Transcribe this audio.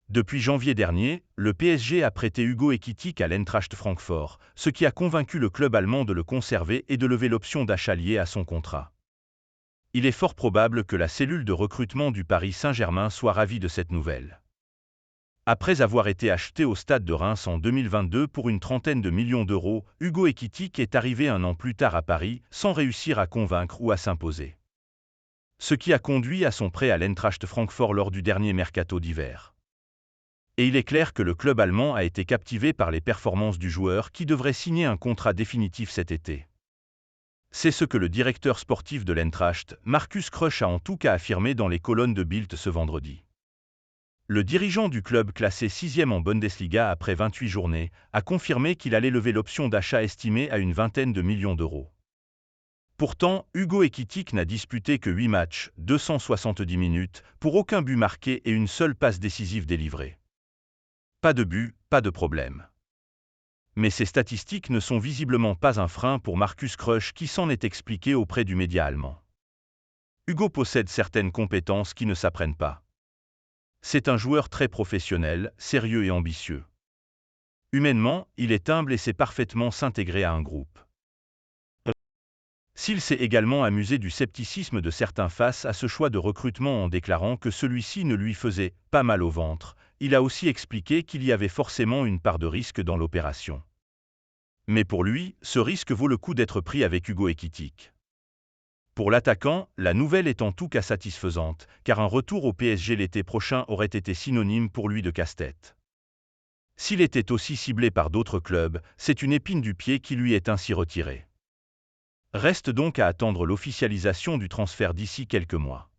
Depuis janvier dernier, le PSG a prêté Hugo Ekitike à l'Eintracht Francfort, ce qui a convaincu le club allemand de le conserver et de lever l'option d'achat liée à son contrat. Il est fort probable que la cellule de recrutement du Paris Saint-Germain soit ravie de cette nouvelle. Après avoir été acheté au Stade de Reims en 2022 pour une trentaine de millions d'euros, Hugo Ekitike est arrivé un an plus tard à Paris sans réussir à convaincre ou à s'imposer. Ce qui a conduit à son prêt à l'Eintracht Francfort lors du dernier mercato d'hiver. Et il est clair que le club allemand a été captivé par les performances du joueur qui devrait signer un contrat définitif cet été. C'est ce que le directeur sportif de l'Eintracht, Markus Krösche, a en tout cas affirmé dans les colonnes de Bild ce vendredi. Le dirigeant du club, classé 6e en Bundesliga après 28 journées, a confirmé qu'il allait lever l'option d'achat estimée à une vingtaine de millions d'euros. Pourtant, Hugo Ekitike n'a disputé que 8 matchs, 270 minutes, pour aucun but marqué et une seule passe décisive délivrée. Pas de but, pas de problème. Mais ces statistiques ne sont visiblement pas un frein pour Markus Krösche qui s'en est expliqué auprès du média allemand. Hugo possède certaines compétences qui ne s'apprennent pas. C'est un joueur très professionnel, sérieux et ambitieux. Humainement, il est humble et sait parfaitement s'intégrer à un groupe. S'il s'est également amusé du scepticisme de certains face à ce choix de recrutement en déclarant que celui-ci ne lui faisait pas mal au ventre, il a aussi expliqué qu'il y avait forcément une part de risque dans l'opération. Mais pour lui, ce risque vaut le coup d'être pris avec Hugo Ekitike. Pour l'attaquant, la nouvelle est en tout cas satisfaisante, car un retour au PSG l'été prochain aurait été synonyme pour lui de casse-tête. S'il était aussi ciblé par d'autres clubs, c'est une épine du pied qui lui est ainsi retirée. Reste donc à attendre l'officialisation du transfert d'ici quelques mois.